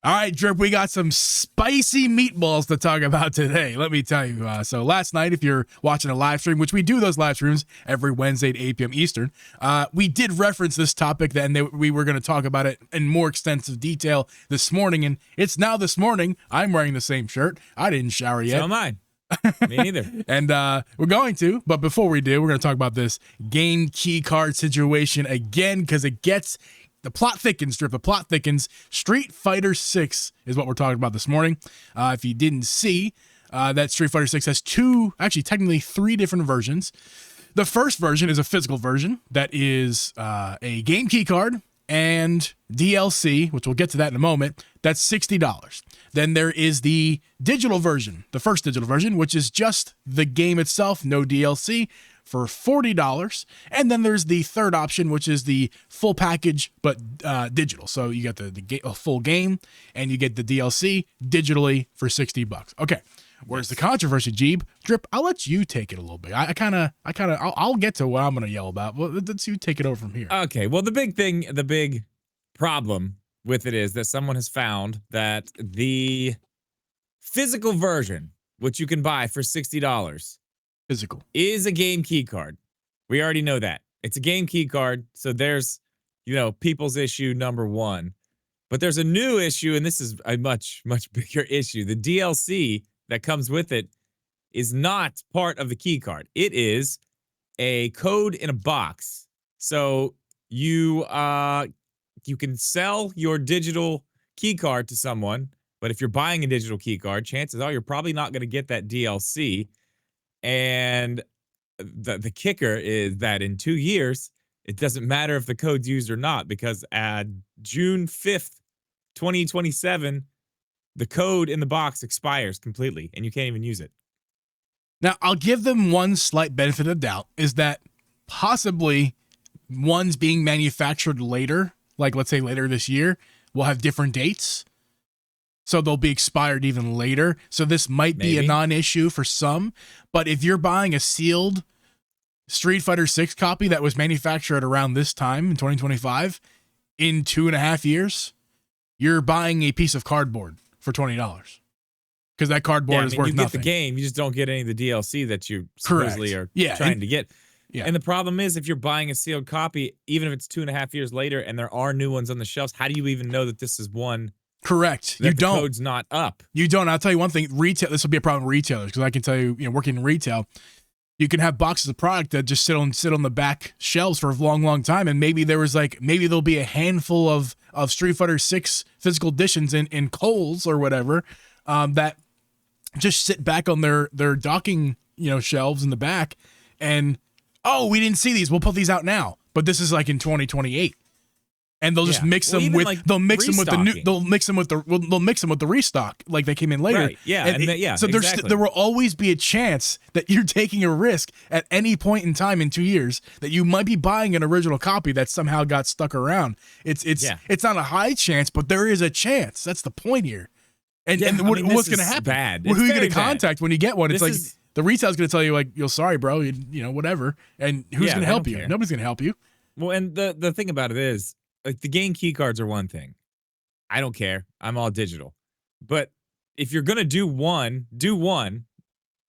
All right, Drip, we got some spicy meatballs to talk about today. Let me tell you. So last night, if you're watching a live stream, which we do those live streams every Wednesday at 8 p.m. Eastern, we did reference this topic then we were going to talk about it in more extensive detail this morning. And it's now this morning. I'm wearing the same shirt. I didn't shower yet. So am I. Me neither. And we're going to, but before we do, we're going to talk about this game key card situation again because it gets... The plot thickens, Drip. The plot thickens. Street Fighter 6 is what we're talking about this morning. If you didn't see, that Street Fighter 6 has technically three different versions. The first version is a physical version that is a game key card and DLC, which we'll get to that in a moment. That's $60. Then there is the digital version, the first digital version, which is just the game itself, no DLC, for $40. And then there's the third option, which is the full package, but digital. So you get the full game and you get the DLC digitally for $60. Okay. Where's the controversy, Jeeb? Drip, I'll let you take it a little bit. I'll get to what I'm going to yell about. Well, let's you take it over from here. Okay. Well, the big problem with it is that someone has found that the physical version, which you can buy for $60, physical, is a game key card. We already know that. It's a game key card, so there's, people's issue number one. But there's a new issue, and this is a much, much bigger issue. The DLC that comes with it is not part of the key card. It is a code in a box. So you can sell your digital key card to someone, but if you're buying a digital key card, chances are you're probably not going to get that DLC. And the kicker is that in 2 years, it doesn't matter if the code's used or not, because at June 5th, 2027, the code in the box expires completely, and you can't even use it. Now, I'll give them one slight benefit of doubt, is that possibly ones being manufactured later, like let's say later this year, will have different dates. So they'll be expired even later. So this might be a non-issue for some. But if you're buying a sealed Street Fighter 6 copy that was manufactured around this time in 2025, in 2.5 years, you're buying a piece of cardboard for $20. Because that cardboard is worth nothing. You get the game, you just don't get any of the DLC that you supposedly are trying to get. Yeah. And the problem is, if you're buying a sealed copy, even if it's 2.5 years later and there are new ones on the shelves, how do you even know that this is one? Correct. You don't. The code's not up. You don't. I'll tell you one thing. Retail. This will be a problem with retailers because I can tell you, working in retail, you can have boxes of product that just sit on the back shelves for a long, long time, and maybe there'll be a handful of Street Fighter 6 physical editions in Kohl's or whatever that just sit back on their docking shelves in the back, and we didn't see these. We'll put these out now, but this is like in 2028. And they'll just mix them with they'll mix them with the restock like they came in later. Right. Yeah. So there will always be a chance that you're taking a risk at any point in time in 2 years that you might be buying an original copy that somehow got stuck around. It's not a high chance, but there is a chance. That's the point here. And what's going to happen? Bad. Who are you going to contact when you get one? It's the retailer's going to tell you you're sorry, bro, whatever. And who's going to help you? Nobody's going to help you. Well, and the thing about it is, the game key cards are one thing. I don't care. I'm all digital. But if you're going to do one.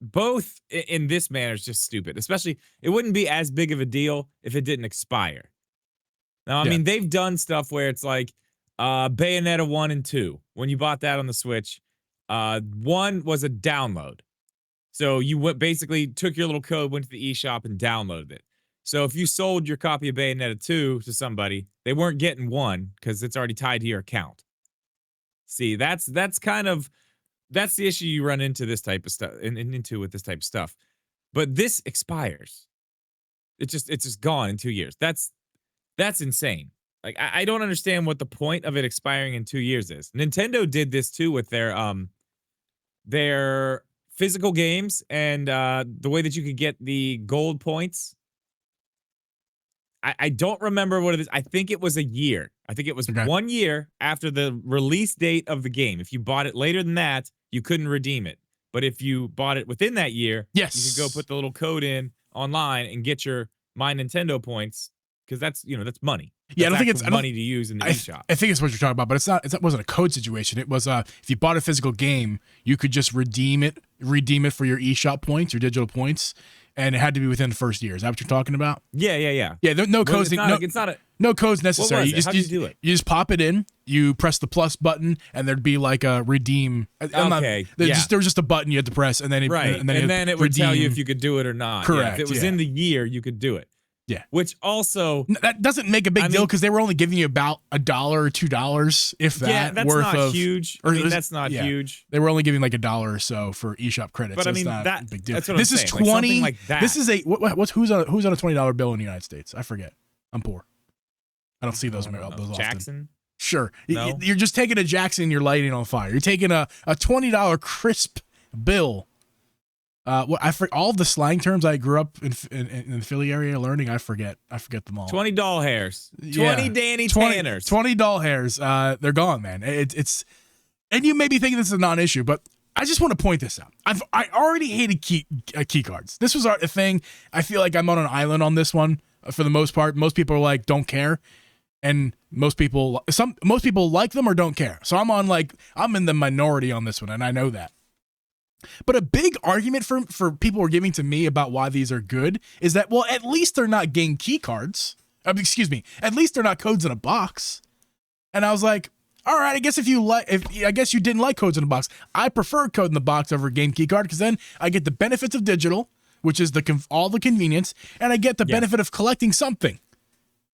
Both in this manner is just stupid. Especially, it wouldn't be as big of a deal if it didn't expire. Now, I mean, they've done stuff where it's like Bayonetta 1 and 2. When you bought that on the Switch, 1 was a download. So you basically took your little code, went to the eShop, and downloaded it. So if you sold your copy of Bayonetta 2 to somebody, they weren't getting 1 because it's already tied to your account. See, that's the issue you run into this type of stuff with this type of stuff. But this expires. It's just gone in 2 years. That's insane. Like I don't understand what the point of it expiring in 2 years is. Nintendo did this too with their physical games and the way that you could get the gold points. I don't remember what it is. I think it was a year. I think it was 1 year after the release date of the game. If you bought it later than that, you couldn't redeem it. But if you bought it within that year, you could go put the little code in online and get your My Nintendo points because that's money. Yeah, I don't think actual money to use in the eShop. I think it's what you're talking about, but it wasn't a code situation. It was if you bought a physical game, you could just redeem it for your eShop points, your digital points, and it had to be within the first year. Is that what you're talking about? Yeah. Yeah, no codes. No codes necessary. What was it? How'd you do it? You just pop it in, you press the plus button, and there'd be like a redeem. Okay. There was just a button you had to press, and then it would tell you if you could do it or not. Correct. Yeah, if it was in the year, you could do it. Yeah. Which also that doesn't make a big deal because they were only giving you about $1 or $2, if that. Yeah, that's worth not of, huge. That's not huge. They were only giving like $1 or so for eShop credits. But so I mean, it's not a big deal. That's what this I'm is saying. 20. Like that. This is who's on a $20 bill in the United States? I forget. I'm poor. I don't see those often. Jackson. Sure. No? You're just taking a Jackson and you're lighting it on fire. You're taking a $20 crisp bill. All of the slang terms I grew up in the Philly area learning, I forget them all. 20 doll hairs. 20 Danny Tanners. 20 doll hairs. They're gone, man. It's and you may be thinking this is a non-issue, but I just want to point this out. I already hated key cards. This was a thing. I feel like I'm on an island on this one for the most part. Most people are like don't care. And most people like them or don't care. So I'm in the minority on this one, and I know that. But a big argument for people were giving to me about why these are good is that, well, at least they're not game key cards. Excuse me. At least they're not codes in a box. And I was like, all right, I guess I guess you didn't like codes in a box. I prefer code in the box over game key card because then I get the benefits of digital, which is all the convenience, and I get the benefit of collecting something.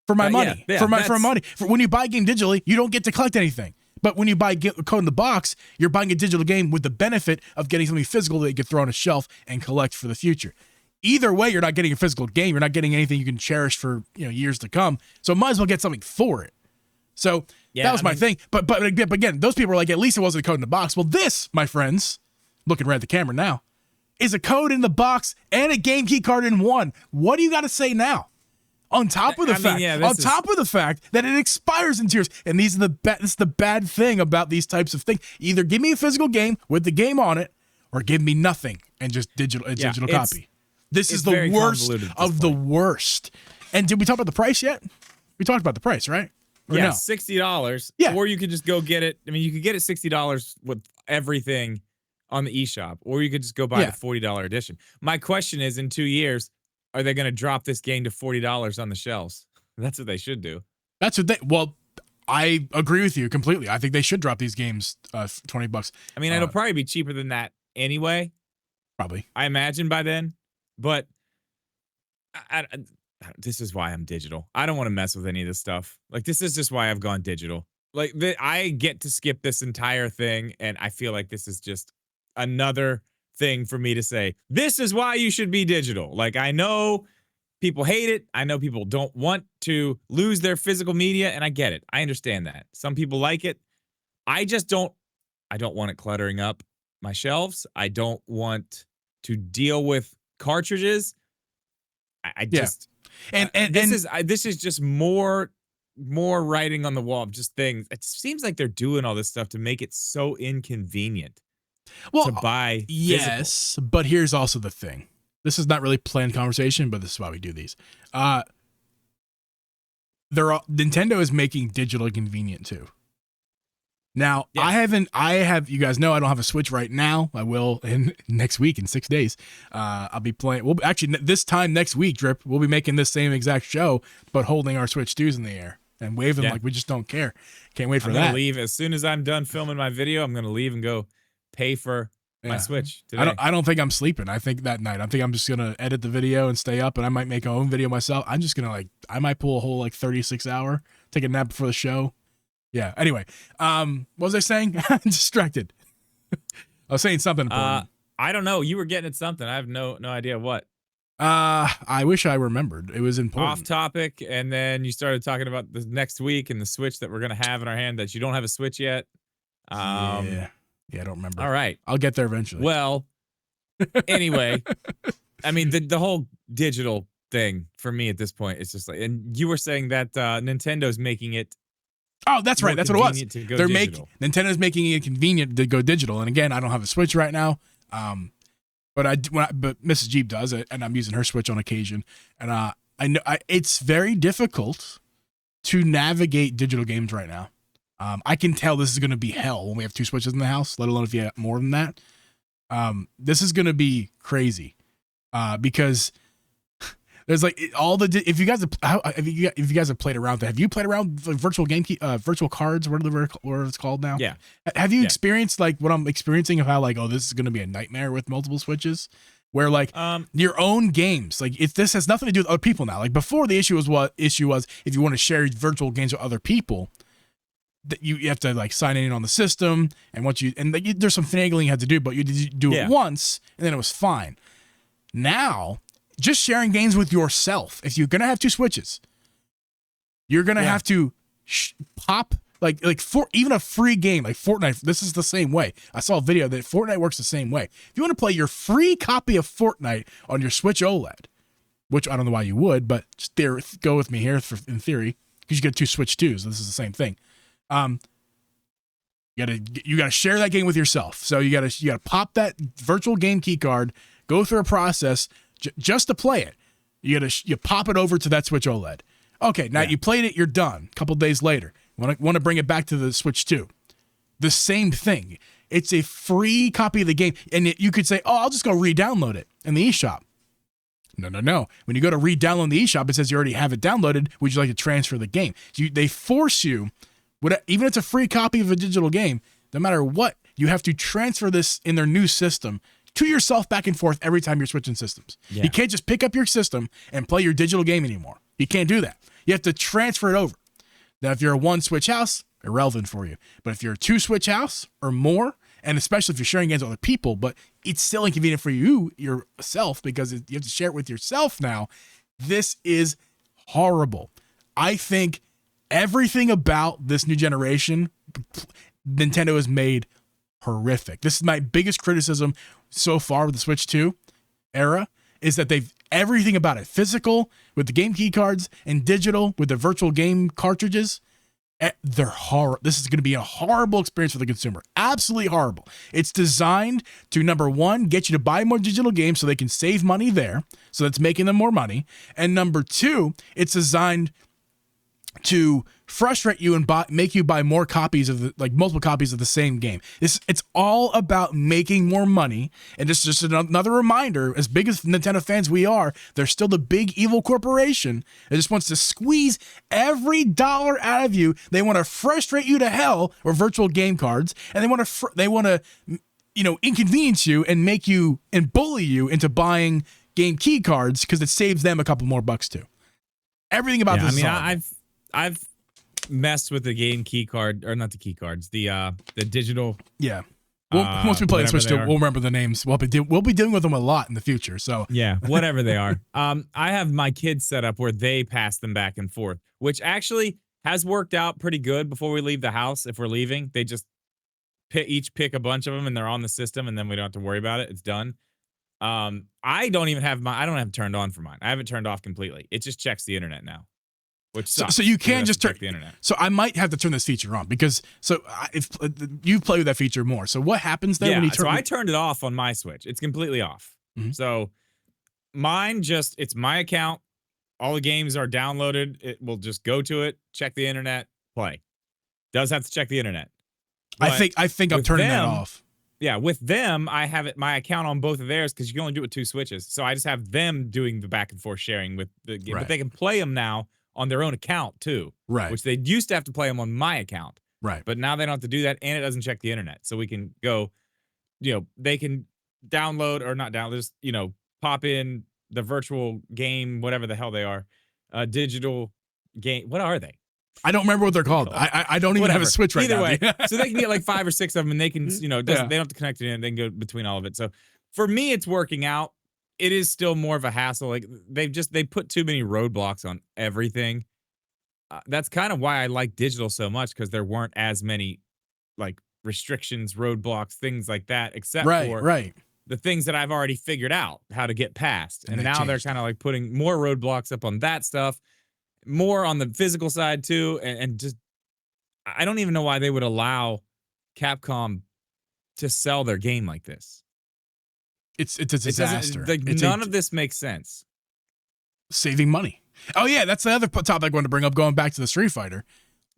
For my money, for money. When you buy a game digitally, you don't get to collect anything. But when you buy code in the box, you're buying a digital game with the benefit of getting something physical that you can throw on a shelf and collect for the future. Either way, you're not getting a physical game. You're not getting anything you can cherish for years to come. So might as well get something for it. So that was my thing. But again, those people are like, at least it wasn't a code in the box. Well, this, my friends, looking right at the camera now, is a code in the box and a game key card in one. What do you got to say now? On top of the fact that it expires in 2 years, and this is the bad thing about these types of things. Either give me a physical game with the game on it, or give me nothing and just digital copy. This is the worst of the worst. And did we talk about the price yet? We talked about the price, right? Or no? $60. Yeah, or you could just go get it. I mean, you could get it $60 with everything on the eShop, or you could just go buy the $40 edition. My question is, in 2 years, are they going to drop this game to $40 on the shelves? That's what they should do. Well, I agree with you completely. I think they should drop these games $20. I mean, it'll probably be cheaper than that anyway. Probably. I imagine by then. But this is why I'm digital. I don't want to mess with any of this stuff. Like, this is just why I've gone digital. Like, I get to skip this entire thing, and I feel like this is just another thing for me to say, this is why you should be digital. Like, I know people hate it. I know people don't want to lose their physical media, and I get it. I understand that. Some people like it. I don't want it cluttering up my shelves. I don't want to deal with cartridges. This is just more writing on the wall of just things. It seems like they're doing all this stuff to make it so inconvenient. To buy yes, but here's also the thing. This is not really planned conversation, but this is why we do these. Nintendo is making digital convenient too. Now, yes. You guys know I don't have a Switch right now. I will next week in 6 days. I'll be playing. This time next week, Drip, we'll be making this same exact show, but holding our Switch 2s in the air and waving like we just don't care. Can't wait for that. I'm going to leave. As soon as I'm done filming my video, I'm going to leave and go pay for my Switch today. I don't think I'm sleeping. I think that night. I think I'm just going to edit the video and stay up, and I might make my own video myself. I'm just going to I might pull a whole 36 hour, take a nap before the show. Yeah. Anyway, what was I saying? I'm distracted. I was saying something important. I don't know. You were getting at something. I have no idea what. I wish I remembered. It was important. Off topic, and then you started talking about the next week and the Switch that we're gonna have in our hand that you don't have a Switch yet. Yeah, I don't remember. All right, I'll get there eventually. Well, anyway, I mean the whole digital thing for me at this point is just and you were saying that Nintendo's making it. Oh, that's right. That's what it was. Nintendo's making it convenient to go digital. And again, I don't have a Switch right now. But Mrs. Jeep does it, and I'm using her Switch on occasion. And I know it's very difficult to navigate digital games right now. I can tell this is going to be hell when we have 2 Switches in the house, let alone if you have more than that. This is going to be crazy because there's like all the if you guys have played around, have you played around with virtual virtual cards, whatever it's called now? Yeah. Have you experienced like what I'm experiencing of how like, oh, this is going to be a nightmare with multiple Switches? Where like your own games, like this has nothing to do with other people now. Like before, the issue was if you want to share virtual games with other people, that you have to like sign in on the system, and there's some finagling you had to do, but you do it once, and then it was fine. Now, just sharing games with yourself. If you're gonna have 2 Switches, you're gonna have to pop. Like for even a free game like Fortnite, this is the same way. I saw a video that Fortnite works the same way. If you want to play your free copy of Fortnite on your Switch OLED, which I don't know why you would, but just go with me here in theory, because you get 2 Switch 2s. So this is the same thing. You gotta share that game with yourself. So you gotta pop that virtual game key card, go through a process just to play it. You pop it over to that Switch OLED. Okay, now you played it, you're done. A couple days later. Want to bring it back to the Switch 2. The same thing. It's a free copy of the game. And you could say, oh, I'll just go re-download it in the eShop. No. When you go to re-download the eShop, it says you already have it downloaded. Would you like to transfer the game? They force you, even if it's a free copy of a digital game, no matter what, you have to transfer this in their new system to yourself back and forth every time you're switching systems. Yeah. You can't just pick up your system and play your digital game anymore. You can't do that. You have to transfer it over. Now, if you're a 1 Switch house, irrelevant for you. But if you're a 2 Switch house or more, and especially if you're sharing games with other people, but it's still inconvenient for yourself because you have to share it with yourself now, this is horrible. I think everything about this new generation, Nintendo has made horrific. This is my biggest criticism so far with the Switch 2 era, is that everything about it, physical with the game key cards and digital with the virtual game cartridges, they're horrible. This is going to be a horrible experience for the consumer. Absolutely horrible. It's designed to, number one, get you to buy more digital games so they can save money there. So that's making them more money. And number two, it's designed to frustrate you and make you buy more copies of multiple copies of the same game. It's all about making more money, and just another reminder, as big as Nintendo fans we are, they're still the big evil corporation that just wants to squeeze every dollar out of you. They want to frustrate you to hell with virtual game cards, and they want to inconvenience you and make you and bully you into buying game key cards because it saves them a couple more bucks too. Everything about this. I've messed with the game key card, or not the key cards, the digital. Yeah. Once we play the Switch 2, we'll remember the names. We'll be dealing with them a lot in the future. So yeah, whatever they are. I have my kids set up where they pass them back and forth, which actually has worked out pretty good. Before we leave the house, if we're leaving, they just each pick a bunch of them and they're on the system, and then we don't have to worry about it. It's done. I don't have it turned on for mine. I have it turned off completely. It just checks the internet now. Which sucks. So you can just turn the internet. So I might have to turn this feature on because if you play with that feature more. So what happens then when you turn? So I turned it off on my Switch. It's completely off. Mm-hmm. So mine it's my account. All the games are downloaded. It will just go to it, check the internet, play. Does have to check the internet. But I think I'm turning that off. Yeah, with them, I have my account on both of theirs because you can only do it with 2 Switches. So I just have them doing the back and forth sharing with the game, but they can play them now on their own account too, right? Which they used to have to play them on my account, right? But now they don't have to do that, and it doesn't check the internet, so we can go, they can download or not download, just pop in the virtual game, whatever the hell they are, digital game. What are they? I don't remember what they're called. I don't even have a Switch right now. Either way, so they can get like 5 or 6 of them, and they can they don't have to connect it in. They can go between all of it. So for me, it's working out. It is still more of a hassle. Like they put too many roadblocks on everything. That's kind of why I like digital so much, because there weren't as many like restrictions, roadblocks, things like that, except for the things that I've already figured out how to get past. And now they're kind of like putting more roadblocks up on that stuff, more on the physical side too. And just, I don't even know why they would allow Capcom to sell their game like this. It's a disaster. None of this makes sense. Saving money. Oh yeah, that's the other topic I wanted to bring up. Going back to the Street Fighter,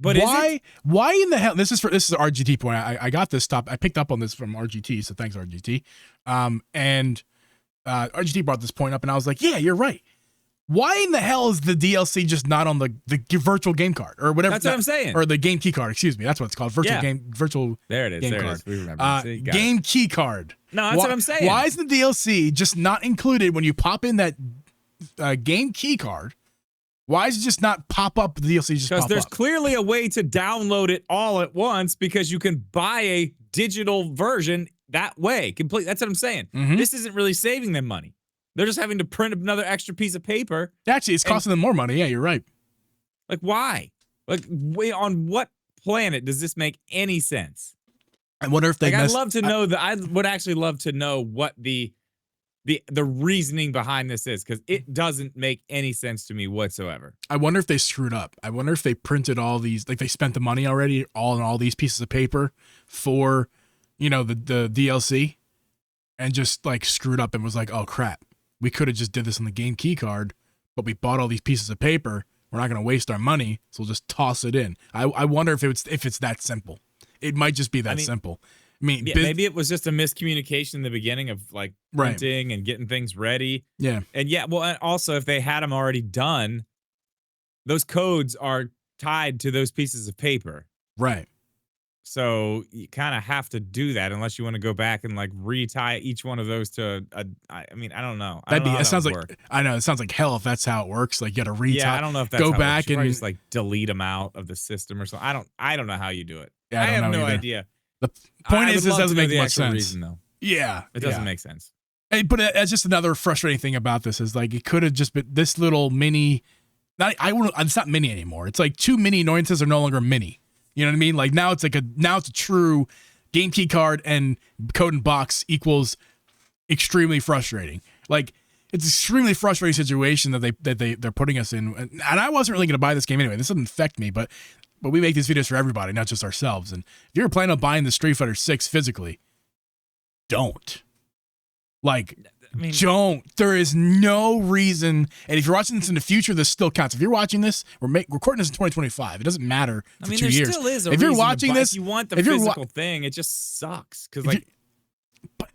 But why in the hell? This is the RGT point. I got this stop. I picked up on this from RGT, so thanks RGT. And RGT brought this point up, and I was like, yeah, you're right. Why in the hell is the DLC just not on the virtual game card or whatever? That's what I'm saying. Or the game key card. Excuse me. That's what it's called. Virtual. There it is. Game There card. it is. We remember. See, Game key card. No, that's what I'm saying. Why is the DLC just not included when you pop in that game key card? Why is it just not pop up? The DLC just because there's clearly a way to download it all at once because you can buy a digital version that way. Complete. That's what I'm saying. Mm-hmm. This isn't really saving them money. They're just having to print another extra piece of paper. Actually, it's costing them more money. Yeah, you're right. Like, why? Like, on what planet does this make any sense? I wonder if they. I'd love to know that. I would actually love to know what the reasoning behind this is, because it doesn't make any sense to me whatsoever. I wonder if they screwed up. I wonder if they printed all these, like they spent the money already on all these pieces of paper for, the DLC, and just like screwed up and was like, oh crap. We could have just did this on the game key card, but we bought all these pieces of paper. We're not going to waste our money, so we'll just toss it in. I wonder if it's that simple. It might just be that simple. I mean, maybe it was just a miscommunication in the beginning of like printing and getting things ready. Yeah. And and also if they had them already done, those codes are tied to those pieces of paper. Right. So you kind of have to do that unless you want to go back and like retie each one of those to I don't know. It sounds like I know it sounds like hell if that's how it works. Like you got to retie. Yeah, I don't know if that's go how back and and just like delete them out of the system or something. I don't know how you do it. Yeah, I have no idea. The point is, this doesn't make much sense. Reason, though. Yeah, it doesn't make sense. Hey, but that's just another frustrating thing about this is like it could have just been this little mini. It's not mini anymore. It's like two mini annoyances are no longer mini. You know what I mean? Like now it's a true game key card and code and box equals extremely frustrating. Like it's an extremely frustrating situation that they're putting us in. And I wasn't really going to buy this game anyway. This doesn't affect me, but we make these videos for everybody, not just ourselves. And if you're planning on buying the Street Fighter 6 physically, don't. Don't. There is no reason. And if you're watching this in the future, this still counts. If you're watching this, we're recording this in 2025. It doesn't matter for 2 years. Still is if you're watching this, if you want the physical thing, it just sucks. But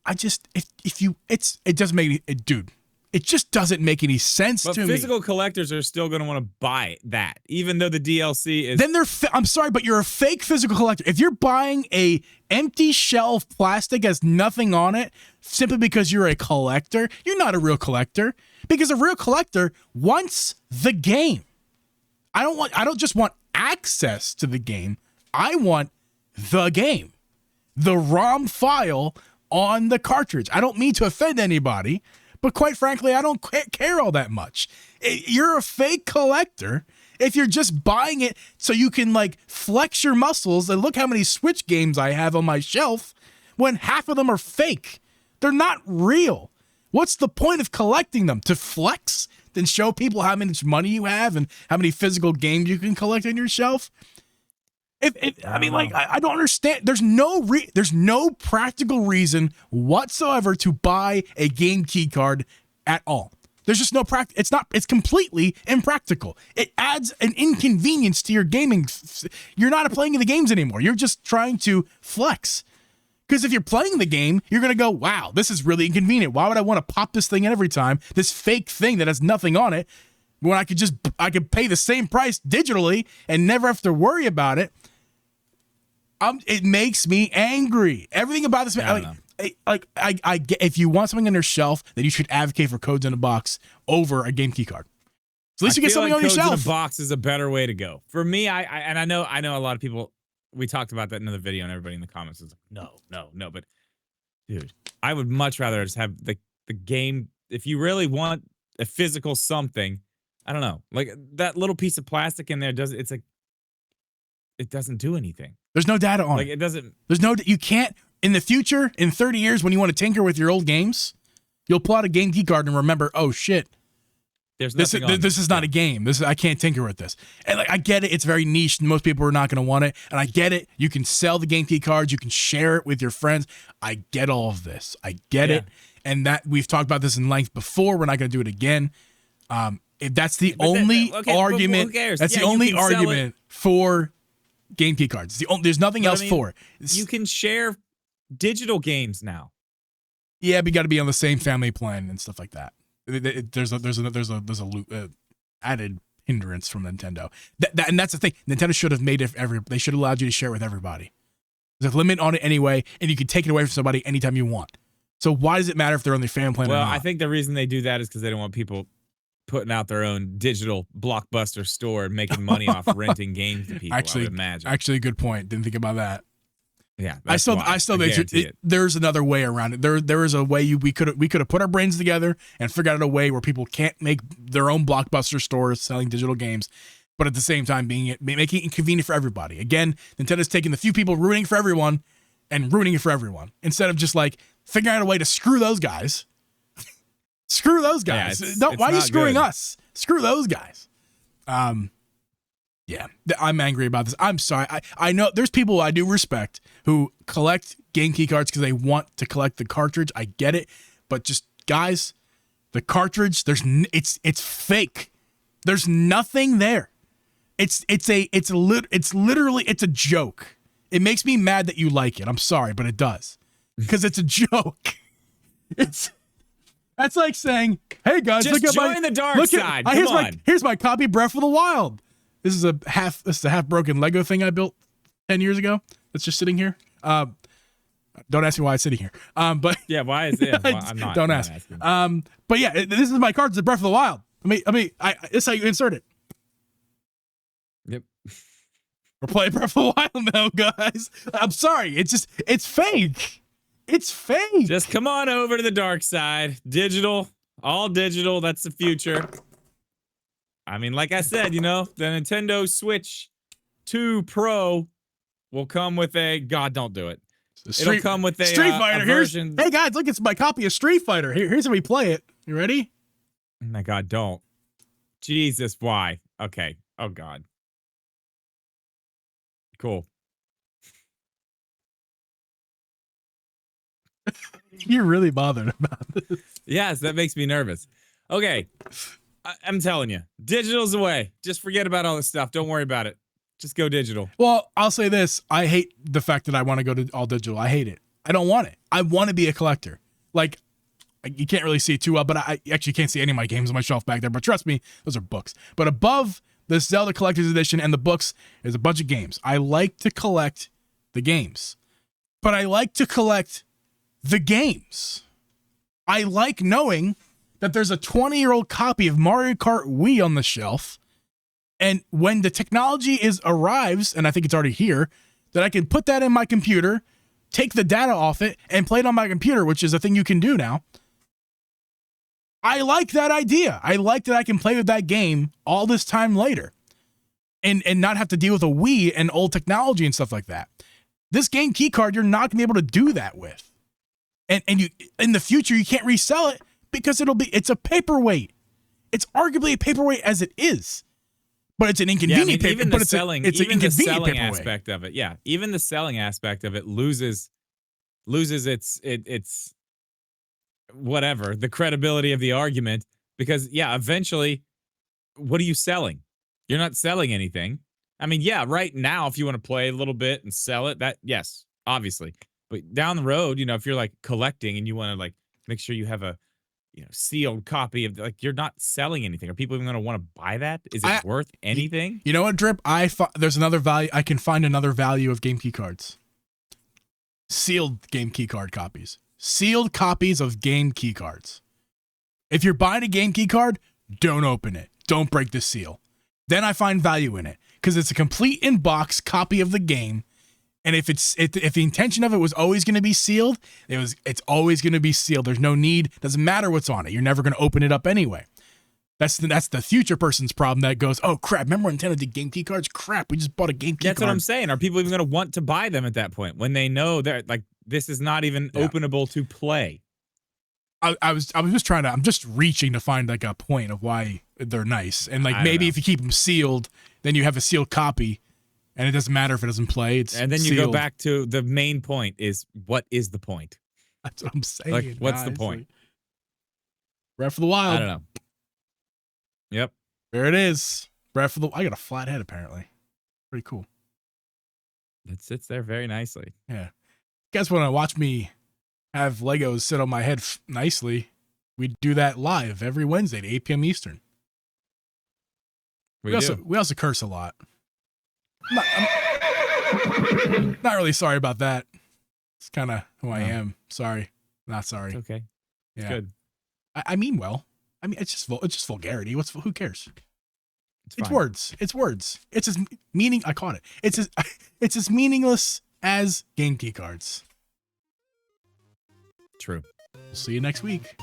I just, it doesn't make it, dude. It just doesn't make any sense to me. But physical collectors are still going to want to buy that, even though the DLC is. Then I'm sorry, but you're a fake physical collector. If you're buying a empty shell of plastic has nothing on it simply because you're a collector, you're not a real collector. Because a real collector wants the game. I don't just want access to the game. I want the game, the ROM file on the cartridge. I don't mean to offend anybody. But quite frankly, I don't care all that much. You're a fake collector if you're just buying it so you can like flex your muscles and look how many Switch games I have on my shelf when half of them are fake. They're not real. What's the point of collecting them? To flex? Then show people how much money you have and how many physical games you can collect on your shelf? I don't understand. There's no practical reason whatsoever to buy a game key card at all. There's just no it's completely impractical. It adds an inconvenience to your gaming. You're not playing the games anymore. You're just trying to flex. Because if you're playing the game, you're going to go, wow, this is really inconvenient. Why would I want to pop this thing in every time? This fake thing that has nothing on it, when I could pay the same price digitally and never have to worry about it. It makes me angry. Everything about this, I get. If you want something on your shelf, then you should advocate for codes in a box over a game key card. So at least you get something on your shelf. Codes in a box is a better way to go. For me, I know a lot of people. We talked about that in another video, and everybody in the comments was like, no. But dude, I would much rather just have the game. If you really want a physical something, I don't know, like that little piece of plastic in there it doesn't do anything. There's no data on it. It doesn't. You can't, in the future, in 30 years, when you want to tinker with your old games, you'll pull out a game key card and remember, oh shit, this is not a game. I can't tinker with this. And I get it. It's very niche. And most people are not going to want it. And I get it. You can sell the game key cards. You can share it with your friends. I get all of this. I get it. And that we've talked about this in length before. We're not going to do it again. If that's the But only okay, but argument. who cares? That's Yeah, the you only can sell it. argument for game key cards. There's nothing But I else mean, for it. You can share digital games now. Yeah, but you got to be on the same family plan and stuff like that. There's a added hindrance from Nintendo. And that's the thing. Nintendo should have made it they should have allowed you to share it with everybody. There's a limit on it anyway, and you can take it away from somebody anytime you want. So why does it matter if they're on the family plan or Well, not? I think the reason they do that is because they don't want people putting out their own digital blockbuster store and making money off renting games to people. I would imagine. Actually, a good point. Didn't think about that. Yeah, I still think there's another way around it. There is a way we could have put our brains together and figured out a way where people can't make their own blockbuster stores selling digital games, but at the same time making it inconvenient for everybody. Again, Nintendo's taking the few people ruining for everyone and ruining it for everyone instead of just like figuring out a way to screw those guys. Screw those guys. Yeah, why are you screwing good. us? Screw those guys. Yeah, I'm angry about this. I'm sorry. I know there's people I do respect who collect game key cards because they want to collect the cartridge. I get it, but just guys, the cartridge, it's fake. There's nothing there. It's literally a joke. It makes me mad that you like it. I'm sorry, but it does because it's a joke. That's like saying, "Hey guys, just look at join the dark side. Here's my copy of Breath of the Wild." This is a half broken Lego thing I built 10 years ago. That's just sitting here. Don't ask me why it's sitting here. But yeah, why is it? Well, I'm not. Don't ask. But yeah, this is my cards of Breath of the Wild. This is how you insert it. Yep. We're playing Breath of the Wild now, guys. I'm sorry. It's fake. It's fake. Just come on over to the dark side. Digital, all digital. That's the future. I mean, like I said, the Nintendo Switch 2 Pro will come with God, don't do it. It'll come with a Street Fighter. A version. Hey guys, look, it's my copy of Street Fighter. Here's how we play it. You ready? Oh my God, don't. Jesus, why? Okay. Oh God. Cool. You're really bothered about this. Yes, that makes me nervous. Okay. I'm telling you, digital's the way. Just forget about all this stuff. Don't worry about it. Just go digital. Well, I'll say this. I hate the fact that I want to go to all digital. I hate it. I don't want it. I want to be a collector. Like, you can't really see it too well, but I actually can't see any of my games on my shelf back there. But trust me, those are books. But above the Zelda Collector's Edition and the books is a bunch of games. I like to collect the games. But I like to collect the games. I like knowing that there's a 20-year-old copy of Mario Kart Wii on the shelf, and when the technology arrives, and I think it's already here, that I can put that in my computer, take the data off it, and play it on my computer, which is a thing you can do now. I like that idea. I like that I can play with that game all this time later, and not have to deal with a Wii and old technology and stuff like that. This game key card, you're not gonna be able to do that with, and you in the future you can't resell it. Because it's a paperweight. It's arguably a paperweight as it is, but it's an inconvenient paper. Even but the it's selling, it's an even the inconvenient selling paperweight. aspect of it, yeah. Even the selling aspect of it loses its whatever, the credibility of the argument. Because eventually, what are you selling? You're not selling anything. I mean, yeah, right now, if you want to play a little bit and sell it, that yes, obviously. But down the road, if you're like collecting and you want to like make sure you have a sealed copy of you're not selling anything. Are people even going to want to buy that? Is it worth anything? You know what, Drip? There's another value. I can find another value of game key cards. Sealed game key card copies. Sealed copies of game key cards. If you're buying a game key card, don't open it. Don't break the seal. Then I find value in it because it's a complete in-box copy of the game. And if the intention of it was always going to be sealed, it's always going to be sealed. There's no need. Doesn't matter what's on it. You're never going to open it up anyway. That's the future person's problem that goes, oh crap, remember when Nintendo did game key cards? Crap, we just bought a game key card. That's what I'm saying. Are people even going to want to buy them at that point when they know that like this is not even openable to play? I was just trying to. I'm just reaching to find like a point of why they're nice, and like maybe if you keep them sealed, then you have a sealed copy. And it doesn't matter if it doesn't play. And then you sealed. go back to the main point is, what is the point? That's what I'm saying. Like, what's the point? Breath of the Wild. I don't know. Yep. There it is. Breath of the. I got a flat head apparently. Pretty cool. It sits there very nicely. Yeah. You guys want to watch me have Legos sit on my head nicely? We do that live every Wednesday at 8 p.m. Eastern. We also curse a lot. I'm not really sorry about that. It's kind of who I am. Sorry. Not sorry. It's okay. It's Yeah. good. I mean well. I mean it's just vulgarity. Who cares? It's fine. words. It's words. It's as meaning. I caught it. It's as meaningless as game key cards. True. We'll see you next week.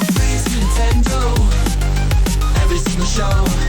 Nintendo, every single show.